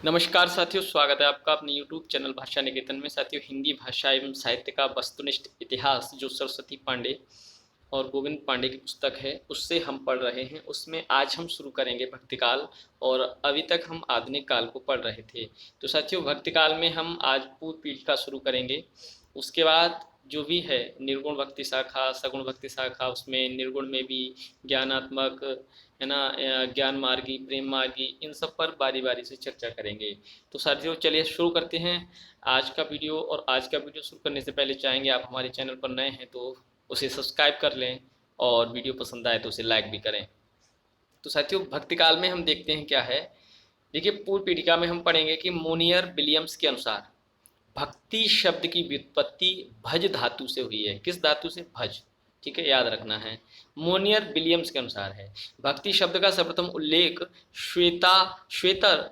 नमस्कार साथियों, स्वागत है आपका अपने YouTube चैनल भाषा निकेतन में। साथियों, हिंदी भाषा एवं साहित्य का वस्तुनिष्ठ इतिहास जो सरस्वती पांडे और गोविंद पांडे की पुस्तक है, उससे हम पढ़ रहे हैं। उसमें आज हम शुरू करेंगे भक्तिकाल, और अभी तक हम आधुनिक काल को पढ़ रहे थे। तो साथियों, भक्तिकाल में हम आज पूर्व पीढ़ी शुरू करेंगे। उसके बाद जो भी है निर्गुण भक्ति शाखा, सगुण भक्ति शाखा, उसमें निर्गुण में भी ज्ञानात्मक है ना, ज्ञान मार्गी, प्रेम मार्गी, इन सब पर बारी बारी से चर्चा करेंगे। तो साथियों, चलिए शुरू करते हैं आज का वीडियो। और आज का वीडियो शुरू करने से पहले चाहेंगे आप हमारे चैनल पर नए हैं तो उसे सब्सक्राइब कर लें, और वीडियो पसंद आए तो उसे लाइक भी करें। तो साथियों, भक्तिकाल में हम देखते हैं क्या है। देखिए, पूर्व पीठिका में हम पढ़ेंगे कि मोनियर विलियम्स के अनुसार भक्ति शब्द की व्युत्पत्ति भज धातु से हुई है। किस धातु से? भज। ठीक है, याद रखना है। मोनियर विलियम्स के अनुसार है भक्ति शब्द का सर्वप्रथम उल्लेख श्वेतर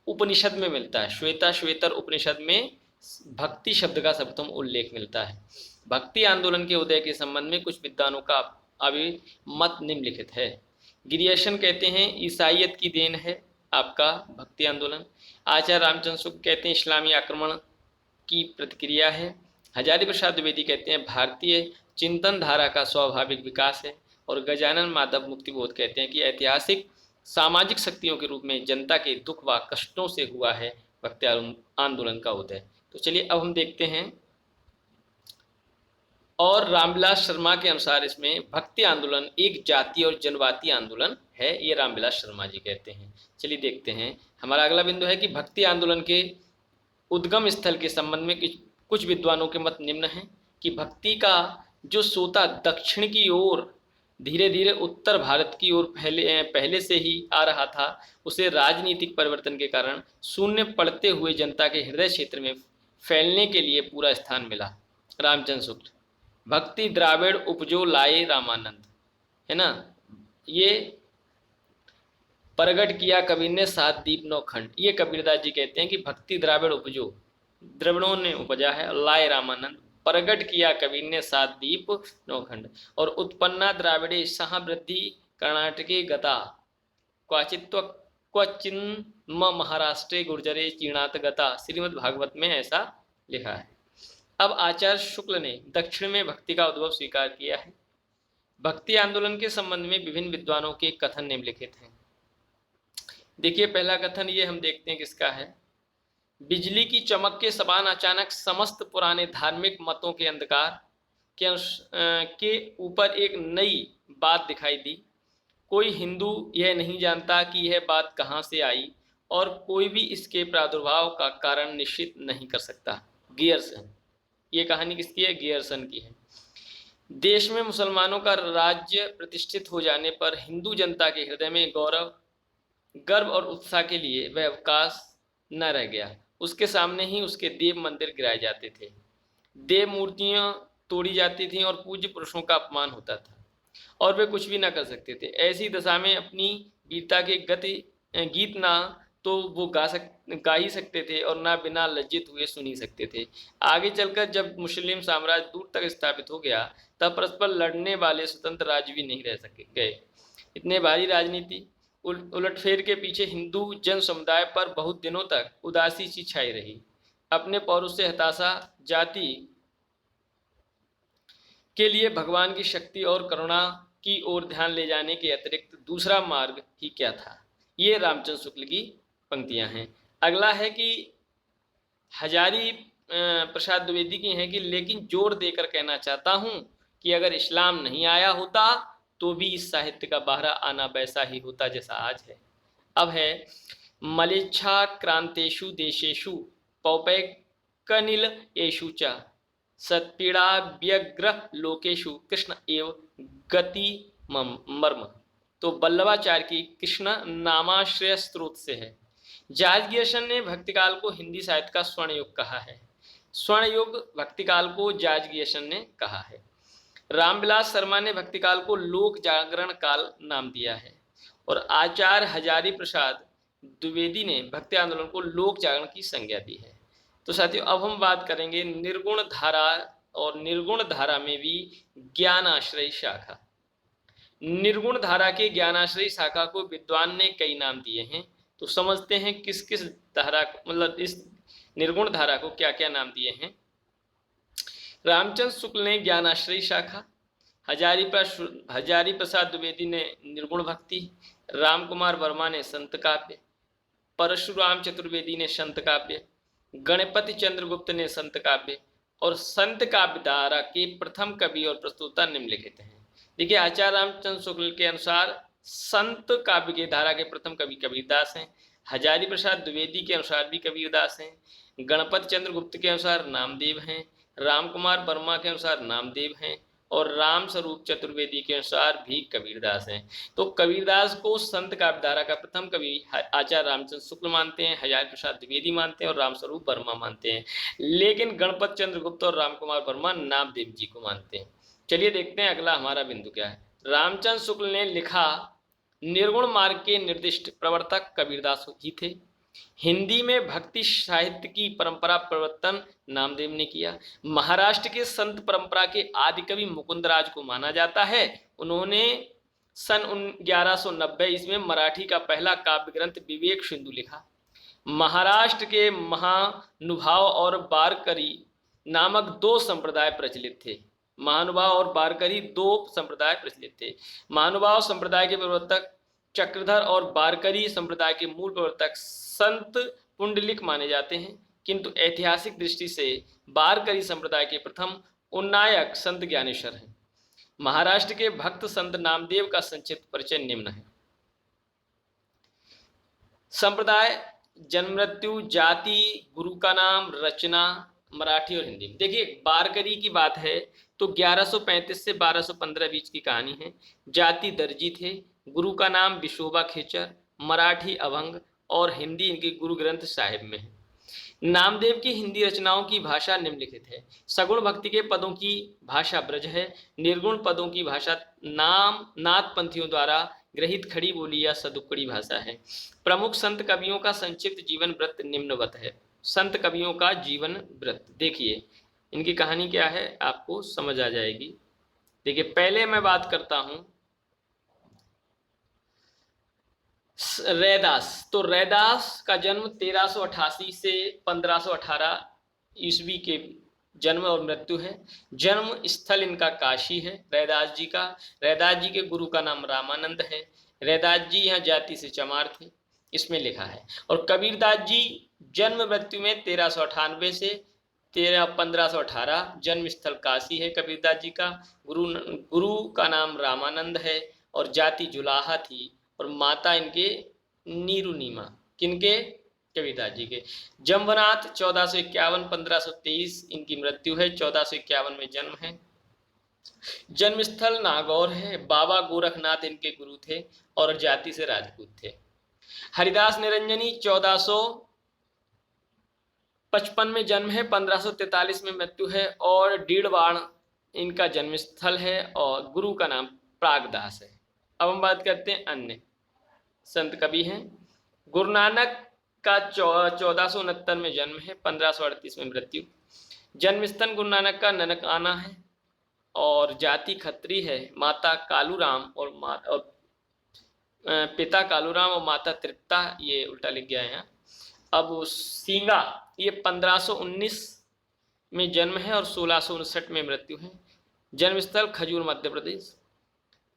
उपनिषद में मिलता है। श्वेतर उपनिषद में भक्ति शब्द का सर्वप्रथम उल्लेख मिलता है। भक्ति आंदोलन के उदय के संबंध में कुछ विद्वानों का अभी मत निम्नलिखित है। गिरियर्सन कहते हैं ईसाइयत की देन है आपका भक्ति आंदोलन। आचार्य रामचंद्र शुक्ल कहते हैं इस्लामी आक्रमण की प्रतिक्रिया है। हजारी प्रसाद द्विवेदी कहते हैं भारतीय चिंतन धारा का स्वाभाविक विकास है। और गजानन माधव मुक्तिबोध कहते हैं कि ऐतिहासिक सामाजिक शक्तियों के रूप में जनता के दुख व कष्टों से हुआ है भक्ति आंदोलन का उदय। तो चलिए अब हम देखते हैं। और रामविलास शर्मा के अनुसार इसमें भक्ति आंदोलन एक जातीय और जनवादी आंदोलन है, ये रामविलास शर्मा जी कहते हैं। चलिए देखते हैं। हमारा अगला बिंदु है कि भक्ति आंदोलन के उद्गम स्थल के संबंध में कुछ विद्वानों के मत निम्न हैं कि भक्ति का जो सोता दक्षिण की ओर धीरे धीरे उत्तर भारत की ओर पहले से ही आ रहा था, उसे राजनीतिक परिवर्तन के कारण शून्य पड़ते हुए जनता के हृदय क्षेत्र में फैलने के लिए पूरा स्थान मिला। रामचंद्र शुक्ल, भक्ति द्राविड़ उपजो लाए रामानंद, है ना, ये प्रगट किया कबीर ने 7 दीप 9 खंड। ये कबीरदास जी कहते हैं कि भक्ति द्राविड़ उपजो, द्रविड़ों ने उपजा है, लाए रामानंद, प्रगट किया कबीर ने 7 दीप 9 खंड। और उत्पन्ना द्राविड़े सह वृद्धि कर्नाटके गता क्वचित्व क्वचिन्म महाराष्ट्रे गुर्जरे चीणात गता। श्रीमद् भागवत में ऐसा लिखा है। अब आचार्य शुक्ल ने दक्षिण में भक्ति का उद्भव स्वीकार किया है। भक्ति आंदोलन के संबंध में विभिन्न विद्वानों के कथन निम्नलिखित हैं। देखिए, पहला कथन ये हम देखते हैं किसका है। बिजली की चमक के समान अचानक समस्त पुराने धार्मिक मतों के अंधकार के ऊपर एक नई बात दिखाई दी। कोई हिंदू यह नहीं जानता कि यह बात कहाँ से आई, और कोई भी इसके प्रादुर्भाव का कारण निश्चित नहीं कर सकता। गियर्सन, ये कहानी किसकी है? गियर्सन की है। देश में मुसलमानों का राज्य प्रतिष्ठित हो जाने पर हिंदू जनता के हृदय में गर्व और उत्साह के लिए वह अवकाश न रह गया। उसके सामने ही उसके देव मंदिर गिराए जाते थे, देव मूर्तियां तोड़ी जाती थीं और पूज्य पुरुषों का अपमान होता था, और वे कुछ भी न कर सकते थे। ऐसी दशा में अपनी वीरता के गीत ना तो वो गा ही सकते थे, और ना बिना लज्जित हुए सुन ही सकते थे। आगे चलकर जब मुस्लिम साम्राज्य दूर तक स्थापित हो गया, तब परस्पर लड़ने वाले स्वतंत्र राज्य भी नहीं रह गए। इतने भारी राजनीति उलटफेर के पीछे हिंदू जन समुदाय पर बहुत दिनों तक उदासी सी छाई रही। अपने पौरुष से हताशा जाति के लिए भगवान की शक्ति और करुणा की ओर ध्यान ले जाने के अतिरिक्त दूसरा मार्ग ही क्या था। ये रामचंद्र शुक्ल की पंक्तियां हैं। अगला है कि हजारी प्रसाद द्विवेदी की हैं कि लेकिन जोर देकर कहना चाहता हूं कि अगर इस्लाम नहीं आया होता तो भी इस साहित्य का बाहर आना वैसा ही होता जैसा आज है। अब है मलेच्छा क्रांतेषु देशेषु पौपैकनिल एषु च सत्पीड़ा व्यग्र लोकेषु कृष्ण एव गति मर्म। तो बल्लभाचार्य की कृष्ण नामाश्रय स्त्रोत से है। जॉर्ज गियर्सन ने भक्तिकाल को हिंदी साहित्य का स्वर्ण युग कहा है। स्वर्ण युग भक्तिकाल को जॉर्ज गियर्सन ने कहा है। रामविलास शर्मा ने भक्तिकाल को लोक जागरण काल नाम दिया है। और आचार्य हजारी प्रसाद द्विवेदी ने भक्ति आंदोलन को लोक जागरण की संज्ञा दी है। तो साथियों, अब हम बात करेंगे निर्गुण धारा, और निर्गुण धारा में भी ज्ञानाश्रयी शाखा। निर्गुण धारा के ज्ञानाश्रयी शाखा को विद्वान ने कई नाम दिए हैं। तो समझते हैं किस किस धारा, मतलब इस निर्गुण धारा को क्या क्या नाम दिए हैं। रामचंद्र शुक्ल ने ज्ञानाश्रयी शाखा, हजारी प्रसाद द्विवेदी ने निर्गुण भक्ति, राम कुमार वर्मा ने संत काव्य, परशुराम चतुर्वेदी ने संत काव्य, गणपति चंद्रगुप्त ने संत काव्य, और संत काव्य धारा के प्रथम कवि और प्रस्तुता निम्नलिखित हैं। देखिए, आचार्य रामचंद्र शुक्ल के अनुसार संत काव्य की धारा के प्रथम कवि कबीरदास हैं, हजारी प्रसाद द्विवेदी के अनुसार भी कबीरदास हैं, गणपति चंद्रगुप्त के अनुसार नामदेव हैं, राम कुमार वर्मा के अनुसार नामदेव हैं, और राम स्वरूप चतुर्वेदी के अनुसार भी कबीरदास हैं। तो कबीरदास को संत काव्य धारा का प्रथम कवि आचार्य रामचंद्र शुक्ल मानते हैं, हजारी प्रसाद द्विवेदी मानते हैं और राम स्वरूप वर्मा मानते हैं, लेकिन गणपति चंद्रगुप्त और राम कुमार वर्मा नामदेव जी को मानते हैं। चलिए देखते हैं अगला हमारा बिंदु क्या है। रामचंद्र शुक्ल ने लिखा निर्गुण मार्ग के निर्दिष्ट प्रवर्तक कबीरदास ही थे। हिंदी में भक्ति साहित्य की परंपरा प्रवर्तन नामदेव ने किया। महाराष्ट्र के संत परंपरा के आदि कवि मुकुंदराज को माना जाता है। उन्होंने सन 1190 ईस्वी में मराठी का पहला काव्य ग्रंथ विवेक सिंधु लिखा। महाराष्ट्र के महानुभाव और वारकरी नामक दो संप्रदाय प्रचलित थे। महानुभाव और वारकरी दो संप्रदाय प्रचलित थे। महानुभाव संप्रदाय के प्रवर्तक चक्रधर और वारकरी संप्रदाय के मूल प्रवर्तक संत पुंडलिक माने जाते हैं, किंतु ऐतिहासिक दृष्टि से वारकरी संप्रदाय के प्रथम उन्नायक संत ज्ञानेश्वर हैं। महाराष्ट्र के भक्त संत नामदेव का संक्षिप्त परिचय निम्न है। संप्रदाय, जन्म मृत्यु, जाति, गुरु का नाम, रचना मराठी और हिंदी में। देखिए, वारकरी की बात है तो 1135 से 1215 बीच की कहानी है। जाति दर्जी थे, गुरु का नाम विशोबा खेचर, मराठी अभंग और हिंदी इनके गुरु ग्रंथ साहिब में है। नामदेव की हिंदी रचनाओं की भाषा निम्नलिखित है। सगुण भक्ति के पदों की भाषा ब्रज है। निर्गुण पदों की भाषा नाथ पंथियों द्वारा ग्रहित खड़ी बोली या सदुक्कड़ी भाषा है। प्रमुख संत कवियों का संक्षिप्त जीवन वृत्त निम्नवत है। संत कवियों का जीवन वृत्त, देखिए इनकी कहानी क्या है आपको समझ आ जाएगी। देखिए, पहले मैं बात करता हूं रैदास। तो रैदास का जन्म 1388 से 1518 ईस्वी के जन्म और मृत्यु है। जन्म स्थल इनका काशी है रैदास जी का। रैदास जी के गुरु का नाम रामानंद है। रैदास जी यहाँ जाति से चमार थे, इसमें लिखा है। और कबीरदास जी जन्म मृत्यु में 1398 से 1518, जन्म स्थल काशी है कबीरदास जी का। गुरु का नाम रामानंद है और जाति जुलाहा थी और माता इनके नीरुनीमा, किनके? कबीरदास जी के। जम्बनाथ 1451 1523 इनकी मृत्यु है। 1451 में जन्म है। जन्म स्थल नागौर है। बाबा गोरखनाथ इनके गुरु थे और जाति से राजपूत थे। हरिदास निरंजनी 1455 में जन्म है, 1543 में मृत्यु है और डीड़वाण इनका जन्म स्थल है और गुरु का नाम प्रागदास है। अब हम बात करते हैं अन्य संत कवि हैं। गुरु नानक का 1469 में जन्म है, 1538 में मृत्यु। जन्म स्थल गुरु नानक का ननकाना है और जाति खत्री है। माता कालूराम और पिता कालूराम और माता तृप्ता, ये उल्टा लिख गया है। अब सींगा, ये 1519 में जन्म है और 1659 में मृत्यु है। जन्मस्थल खजूर मध्य प्रदेश।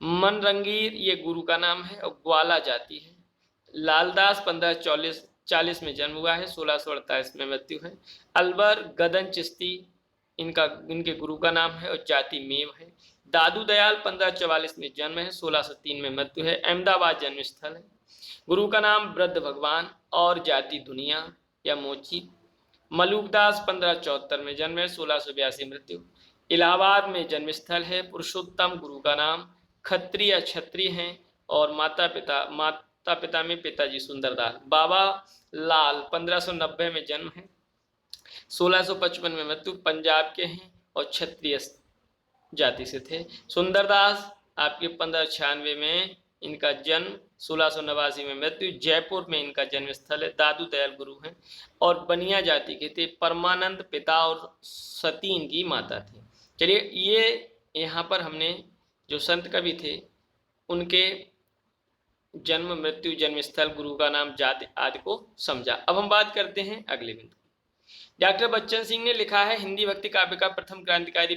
मनरंगीर ये गुरु का नाम है और ग्वाला जाति है। लालदास 1540 में जन्म हुआ है, 1648 में मृत्यु है। अलवर गदन चिश्ती इनके गुरु का नाम है और जाति मेव है। दादू दयाल 1544 में जन्म है, 1603 में मृत्यु है। अहमदाबाद जन्म स्थल है। गुरु का नाम वृद्ध भगवान और जाति दुनिया या मोची। मलूकदास 1574 में जन्म है, 1682 मृत्यु। इलाहाबाद में जन्म स्थल है। पुरुषोत्तम गुरु का नाम। खत्रिय क्षत्रिय हैं और माता पिता में पिताजी सुंदरदास। बाबा लाल 1590 में जन्म है, 1655 में मृत्यु। पंजाब के हैं और क्षत्रिय जाति से थे। सुंदरदास आपके 1596 में इनका जन्म, 1689 में मृत्यु। जयपुर में इनका जन्म स्थल है। दादू दयाल गुरु हैं और बनिया जाति के थे। परमानंद पिता और सती इनकी माता थी। चलिए, ये यहाँ पर हमने जो संत कवि थे उनके जन्म मृत्यु जन्मस्थल गुरु का नाम जाति आदि को समझा। अब हम बात करते हैं अगले बिंदु। डॉक्टर बच्चन सिंह ने लिखा है हिंदी भक्ति काव्य का प्रथम क्रांतिकारी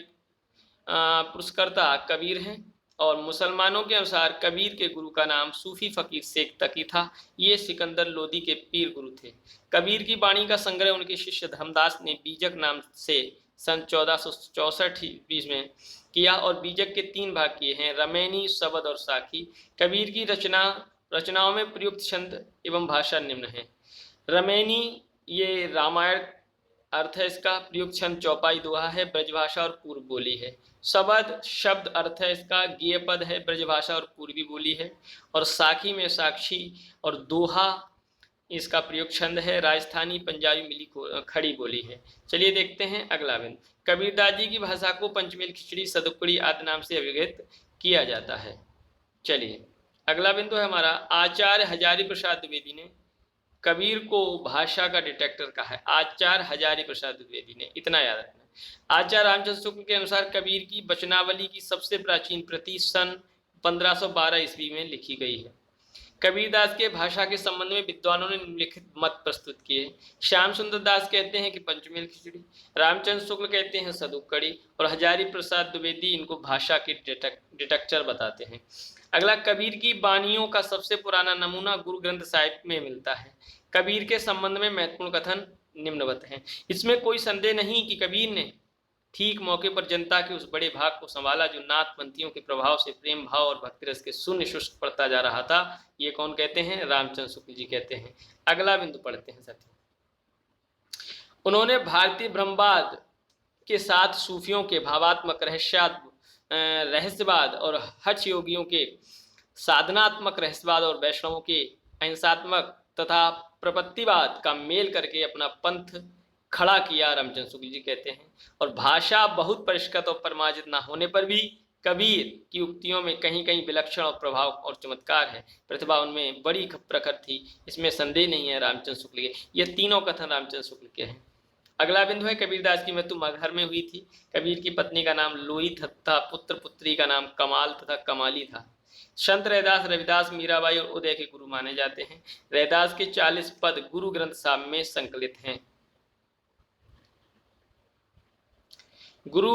पुरस्कर्ता कबीर हैं और मुसलमानों के अनुसार कबीर के गुरु का नाम सूफी फकीर शेख तकी था। ये सिकंदर लोदी के पीर गुरु थे। कबीर की वाणी का संग्रह उनके शिष्य धर्मदास ने बीजक नाम से सन 1464 ईस्वी में किया और बीजक के 3 भाग किए हैं, रमैनी, शबद और साखी। कबीर की रचनाओं में प्रयुक्त छंद एवं भाषा निम्न है। रमैनी ये रामायण अर्थ है इसका, प्रयुक्त छंद चौपाई दोहा है, ब्रजभाषा और पूर्व बोली है। शबद शब्द अर्थ है इसका, गेय पद है, ब्रजभाषा और पूर्वी बोली है। और साखी में साक्षी और दोहा इसका प्रयुक्त छंद है, राजस्थानी पंजाबी मिली खड़ी बोली है। चलिए देखते हैं अगला बिंदु। कबीरदास जी की भाषा को पंचमेल खिचड़ी सदुक्कड़ी आदि नाम से अभिहित किया जाता है। चलिए अगला बिंदु है हमारा, आचार्य हजारी प्रसाद द्विवेदी ने कबीर को भाषा का डिटेक्टर कहा है। आचार्य हजारी प्रसाद द्विवेदी ने, इतना याद रखना। आचार्य रामचंद्र शुक्ल के अनुसार कबीर की वचनावली की सबसे प्राचीन प्रति सन 1512 ईस्वी में लिखी गई है। कबीरदास के भाषा के संबंध में विद्वानों ने निम्नलिखित मत प्रस्तुत किए। श्याम सुंदर दास कहते हैं कि पंचमेल खिचड़ी, रामचंद्र शुक्ल कहते हैं सदुक्कड़ी और हजारी प्रसाद द्विवेदी इनको भाषा के डिटेक्टर बताते हैं। अगला, कबीर की वाणियों का सबसे पुराना नमूना गुरु ग्रंथ साहिब में मिलता है। कबीर के संबंध में महत्वपूर्ण कथन निम्नवत हैं। इसमें कोई संदेह नहीं कि कबीर ने ठीक मौके पर जनता के उस बड़े भाग को संभाला जो नाथपंथियों के प्रभाव से प्रेम भाव और भक्ति रस के शून्य शुष्क पड़ता जा रहा था। ये कौन कहते हैं? रामचंद्र शुक्ल जी कहते हैं। अगला बिंदु पढ़ते हैं साथियों। उन्होंने भारतीय ब्रह्मवाद के साथ सूफियों के भावात्मक रहस्यवाद और हठ योगियों के साधनात्मक रहस्यवाद और वैष्णवों के अहिंसात्मक तथा प्रपत्तिवाद का मेल करके अपना पंथ खड़ा किया, रामचंद्र शुक्ल जी कहते हैं। और भाषा बहुत परिष्कृत और परमार्जित न होने पर भी कबीर की उक्तियों में कहीं कहीं विलक्षण और प्रभाव और चमत्कार है। प्रतिभा उनमें बड़ी प्रखर थी, इसमें संदेह नहीं है। रामचंद्र शुक्ल के ये तीनों कथन रामचंद्र शुक्ल के हैं। अगला बिंदु है, कबीरदास की मृत्यु मगहर में हुई थी। कबीर की पत्नी का नाम लोई तथा पुत्र पुत्री का नाम कमाल तथा कमाली था। संत रैदास, रविदास, मीराबाई और उदय के गुरु माने जाते हैं। रैदास के 40 पद गुरु ग्रंथ साहिब में संकलित हैं। गुरु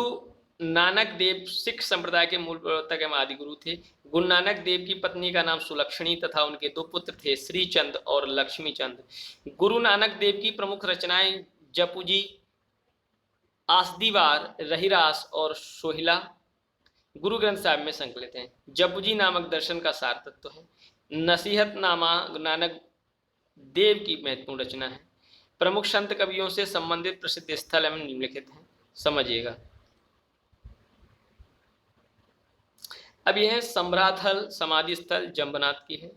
नानक देव सिख संप्रदाय के मूल प्रवर्तक एवं आदि गुरु थे। गुरु नानक देव की पत्नी का नाम सुलक्षणी तथा उनके 2 पुत्र थे, श्रीचंद और लक्ष्मी चंद। गुरु नानक देव की प्रमुख रचनाएं जपुजी, आसदीवार, रहीरास और सोहिला गुरु ग्रंथ साहिब में संकलित हैं। जपुजी नामक दर्शन का सार तत्व है। नसीहत नामा नानक देव की महत्वपूर्ण रचना है। प्रमुख संत कवियों से संबंधित प्रसिद्ध स्थल एवं निम्नलिखित हैं, समझिएगा। अब यह है सम्राथल समाधि स्थल जम्बनाथ की है।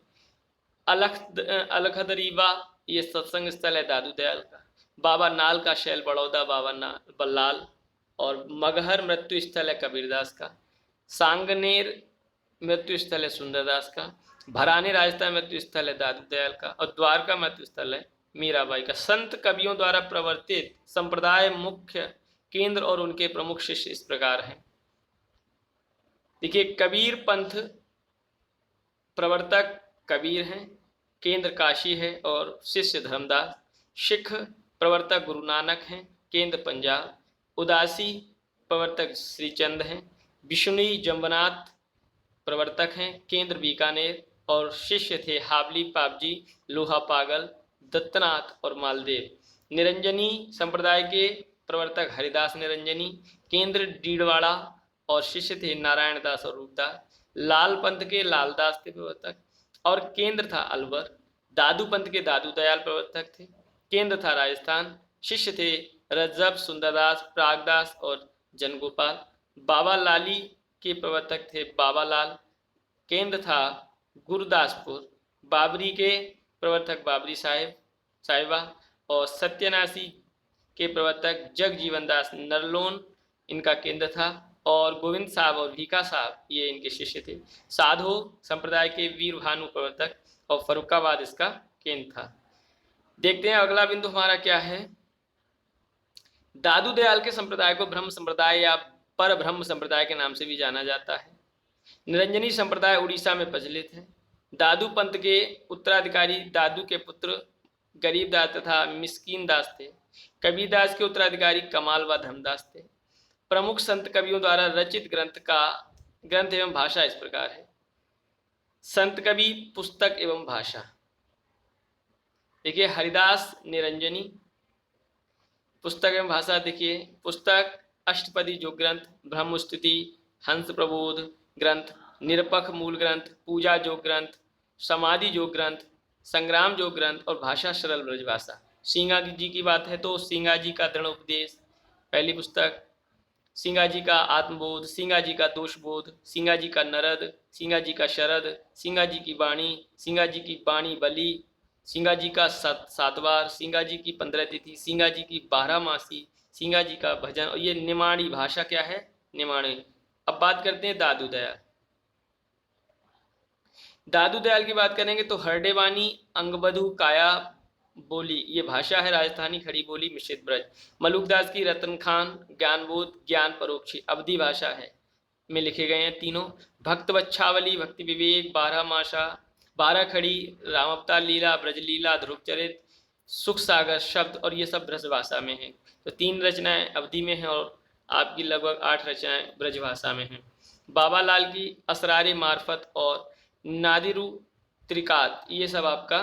अलखदरीवा ये सत्संग स्थल है दादू दयाल का। बाबा नाल का शैल बड़ौदा बाबा बल्लाल। और मगहर मृत्यु स्थल है कबीरदास का। सांगनेर मृत्यु स्थल है सुंदरदास का। भराने राजस्थान मृत्यु स्थल है दादू दयाल का। और द्वारका मृत्यु स्थल है मीराबाई का। संत कवियों द्वारा प्रवर्तित संप्रदाय मुख्य केंद्र और उनके प्रमुख शिष्य इस प्रकार हैं। देखिए, कबीर पंथ प्रवर्तक कबीर हैं, केंद्र काशी है और शिष्य धर्मदास। सिख प्रवर्तक गुरु नानक हैं, केंद्र पंजाब। उदासी प्रवर्तक श्रीचंद हैं। विष्णुई जम्बनाथ प्रवर्तक हैं, केंद्र बीकानेर। और शिष्य थे हावली पापजी, लोहा पागल, दत्तनाथ और मालदेव। निरंजनी संप्रदाय के प्रवर्तक हरिदास निरंजनी, केंद्र डीडवाड़ा। और शिष्य थे नारायण दास और रूपदास। लाल पंथ के लालदास थे प्रवर्तक और केंद्र था अलवर। दादू पंथ के दादू दयाल प्रवर्तक थे, केंद्र था राजस्थान। शिष्य थे रज्जब, सुंदरदास, प्रागदास और जनगोपाल। बाबा लाली के प्रवर्तक थे बाबा लाल, केंद्र था गुरदासपुर। बाबरी के प्रवर्तक बाबरी साहिबा और सत्यनाशी के प्रवर्तक जगजीवन दास नरलोन इनका केंद्र था। और गोविंद साहब और भीखा साहब ये इनके शिष्य थे। साधो संप्रदाय के वीर भानु प्रवर्तक और फरुखाबाद इसका केंद्र था। देखते हैं अगला बिंदु हमारा क्या है। दादू दयाल के संप्रदाय को ब्रह्म संप्रदाय या पर ब्रह्म संप्रदाय के नाम से भी जाना जाता है। निरंजनी संप्रदाय उड़ीसा में प्रचलित है। दादू पंथ के उत्तराधिकारी दादू के पुत्र गरीबदास तथा मिस्कीन दास थे। कबीरदास के उत्तराधिकारी कमाल व धर्मदास थे। प्रमुख संत कवियों द्वारा रचित ग्रंथ एवं भाषा इस प्रकार है। संत कवि, पुस्तक एवं भाषा। देखिए हरिदास निरंजनी। पुस्तक एवं भाषा देखिए, पुस्तक अष्टपदी योग ग्रंथ, ब्रह्मस्तुति, हंस प्रबोध ग्रंथ, निरपक्ष मूल ग्रंथ, पूजा योग ग्रंथ, समाधि योग ग्रंथ, संग्राम योग ग्रंथ और भाषा सरल ब्रजभाषा। सिंगा जी की बात है तो सिंगा जी का दृढ़ उपदेश पहली पुस्तक, सिंगा जी का आत्मबोध, सिंगा जी का दोषबोध, सिंगा जी का नरद, सिंगा जी का शरद, सिंगा जी की वाणी, सिंगा जी की वाणी बली, सिंगा जी का सातवार, सिंगा जी की 15 तिथि, सिंगा जी की 12 मासी, सिंगा जी का भजन। और ये निमाड़ी भाषा क्या है, निमाड़ी। अब बात करते हैं दादू दयाल। दादू दयाल की बात करेंगे तो हरडेवानी, अंगबधु, काया बोली ये भाषा है राजस्थानी खड़ी बोली मिश्रित ब्रज। मलुकदास की रतन खान, ज्ञानबोध, ज्ञान परोक्षी अवधि भाषा है में लिखे गए हैं तीनों। भक्त बच्छावली, भक्ति विवेक, 12 माशा, 12 खड़ी, रामावतार लीला, ब्रज लीला, ध्रुवचरित, सुख सागर शब्द और ये सब ब्रज भाषा में है। तो 3 रचनाएं अवधि में हैं और आपकी लगभग 8 रचनाएं ब्रज भाषा में हैं। बाबा लाल की असरारे मार्फत और नादिरु त्रिकात ये सब आपका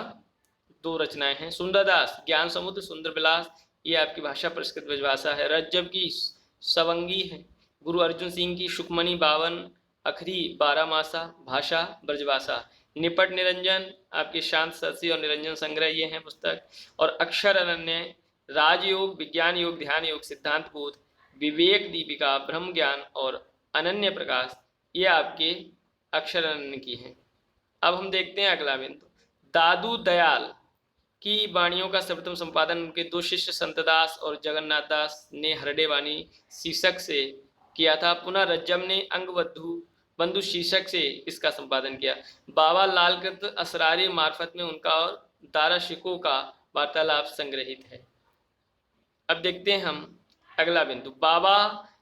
2 रचनाएं हैं। सुंदरदास ज्ञान समुद्र, सुंदर विलास ये आपकी भाषा परिष्कृत ब्रजभाषा है। रज्जब की सवंगी है। गुरु अर्जुन सिंह की सुखमणि, 52 अखरी, 12 मासा भाषा ब्रजभाषा। निपट निरंजन आपके शांत सरसी और निरंजन संग्रह ये हैं पुस्तक। और अक्षर अनन्य, राजयोग, विज्ञान योग, ध्यान योग, सिद्धांत बोध, विवेक दीपिका, ब्रह्म ज्ञान और अनन्य प्रकाश ये आपके अक्षर अनन्य की हैं। अब हम देखते हैं अगला बिंदु। दादू दयाल की वाणियों का सर्वप्रथम संपादन उनके 2 शिष्य संतदास और जगन्नाथ दास ने हरडे वाणी शीर्षक से किया था। पुनः रज्जम ने बंधु शीर्षक से इसका संपादन किया। बाबा लालकृत असरारी मार्फत में उनका और दाराशिकों का वार्तालाप संग्रहित है। अब देखते हैं हम अगला बिंदु। बाबा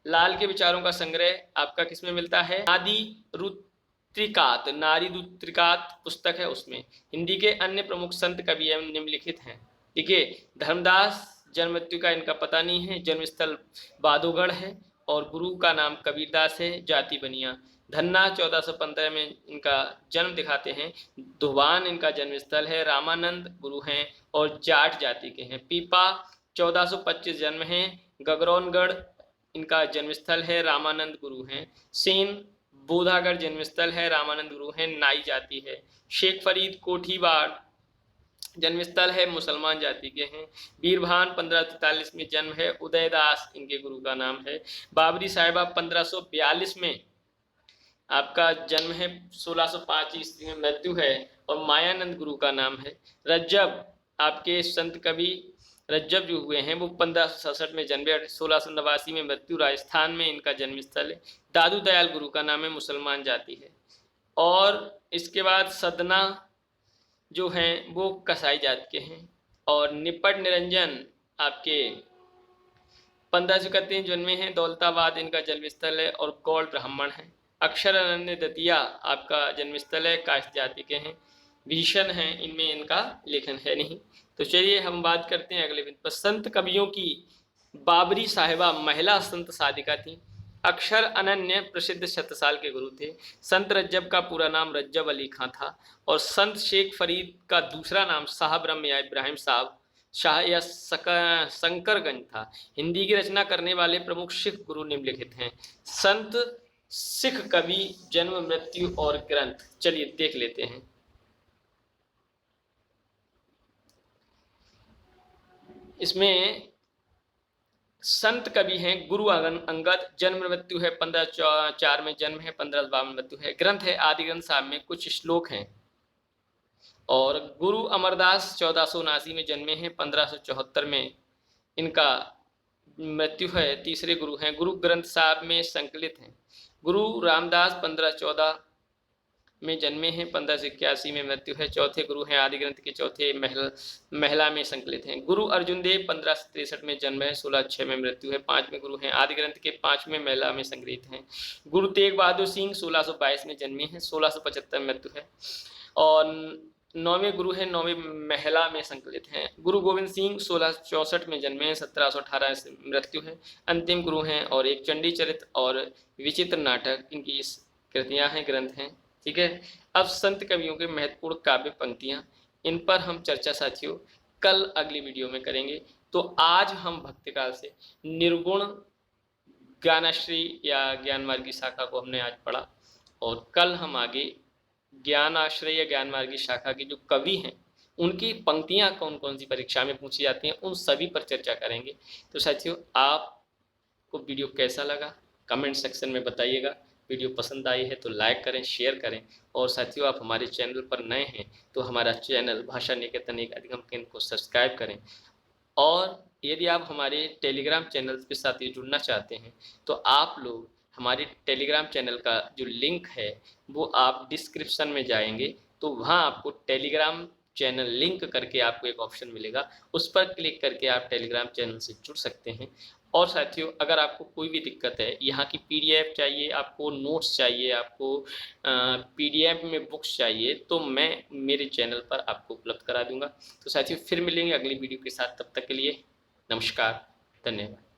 लाल के विचारों का संग्रह आपका किसमें मिलता है, आदि त्रिकात, नारी त्रिकात पुस्तक है उसमें। हिंदी के अन्य प्रमुख संत कवि एवं निम्नलिखित हैं। देखिए धर्मदास, जन्म मृत्यु का इनका पता नहीं है, जन्मस्थल बादोगढ़ है और गुरु का नाम कबीरदास है, जाति बनिया। धन्ना 1415 में इनका जन्म दिखाते हैं। धुवान इनका जन्मस्थल है, रामानंद गुरु हैं और जाट जाति के हैं। पीपा 1425 जन्म है, गगरौनगढ़ इनका जन्मस्थल है, रामानंद गुरु हैं। सेन बोधागढ़ जन्मस्थल है, रामानंद गुरु हैं, नाई जाति है। शेख फरीद कोठीवाड़ जन्मस्थल है, मुसलमान जाति के हैं। बीरभान 1543 में जन्म है, उदयदास इनके गुरु का नाम है। बाबरी साहिबा 1542 में आपका जन्म है, 1605 ईस्वी में मृत्यु है और मायानंद गुरु का नाम है। रज्जब आपके संत कवि रज्जब जो हुए हैं वो 1567 में जन्मे, 1689 में मृत्यु, राजस्थान में इनका जन्मस्थल है। दादू दयाल गुरु का नाम है, मुसलमान जाति है। और इसके बाद सदना जो हैं वो कसाई जाति के हैं। और निपट निरंजन आपके 1531 जन्मे हैं, दौलताबाद इनका जन्मस्थल है और गौड़ ब्राह्मण है। अक्षर अनन्य दतिया आपका जन्मस्थल है, काष्ठ जाति के हैं। भीषण हैं, इनमें इनका लेखन है नहीं। तो चलिए हम बात करते हैं अगले बिंदु पर। संत कवियों की बाबरी साहिबा महिला संत साधिका थी। अक्षर अनन्य प्रसिद्ध शतसाल के गुरु थे। संत रज्जब का पूरा नाम रज्जब अली खां था और संत शेख फरीद का दूसरा नाम साहब ब्रह्म या इब्राहिम साहब शाह या शंकरगंज था। हिंदी की रचना करने वाले प्रमुख सिख गुरु निम्नलिखित हैं। संत सिख कवि, जन्म मृत्यु और ग्रंथ चलिए देख लेते हैं। इसमें संत कवि हैं गुरु अंगद, जन्म मृत्यु है 1504 में जन्म है, 1552 मृत्यु है। ग्रंथ है आदि ग्रंथ साहब में कुछ श्लोक हैं। और गुरु अमरदास 1479 में जन्मे हैं, 1574 में इनका मृत्यु है, तीसरे गुरु हैं। गुरु ग्रंथ साहब में संकलित हैं। गुरु रामदास 1514 में जन्मे हैं, 1581 में मृत्यु है, चौथे गुरु हैं। आदि ग्रंथ के चौथे महिला में संकलित हैं। गुरु अर्जुन देव 1563 में जन्म है, 1606 में मृत्यु है, 5वें गुरु हैं। आदि ग्रंथ के 5वें महिला में संग्रहित हैं। गुरु तेग बहादुर सिंह 1622 में जन्मे हैं, 1675 में मृत्यु है। और नौवें गुरु हैं, नौवें महिला में संकलित हैं। गुरु गोविंद सिंह 1664 में जन्मे हैं, 1718 से मृत्यु है। अंतिम गुरु हैं और एक चंडी चरित और विचित्र नाटक इनकी कृतियां हैं, ग्रंथ हैं। ठीक है, अब संत कवियों के महत्वपूर्ण काव्य पंक्तियां, इन पर हम चर्चा साथियों कल अगली वीडियो में करेंगे। तो आज हम भक्तिकाल से निर्गुण ज्ञानाश्री या ज्ञान मार्गी शाखा को हमने आज पढ़ा, और कल हम आगे ज्ञान आश्रय या ज्ञान मार्गी शाखा के जो कवि हैं उनकी पंक्तियां कौन कौन सी परीक्षा में पूछी जाती हैं उन सभी पर चर्चा करेंगे। तो साथियों आपको वीडियो कैसा लगा कमेंट सेक्शन में बताइएगा। वीडियो पसंद आई है तो लाइक करें, शेयर करें, और साथियों आप हमारे चैनल पर नए हैं तो हमारा चैनल भाषा निकेतन एक अधिगम केंद्र को सब्सक्राइब करें। और यदि आप हमारे टेलीग्राम चैनल के साथ ये जुड़ना चाहते हैं तो आप लोग हमारे टेलीग्राम चैनल का जो लिंक है वो आप डिस्क्रिप्शन में जाएंगे तो वहाँ आपको टेलीग्राम चैनल लिंक करके आपको एक ऑप्शन मिलेगा, उस पर क्लिक करके आप टेलीग्राम चैनल से जुड़ सकते हैं। और साथियों अगर आपको कोई भी दिक्कत है, यहाँ की पीडीएफ चाहिए, आपको नोट्स चाहिए, आपको पीडीएफ में बुक्स चाहिए, तो मैं मेरे चैनल पर आपको उपलब्ध करा दूंगा। तो साथियों फिर मिलेंगे अगली वीडियो के साथ, तब तक के लिए नमस्कार, धन्यवाद।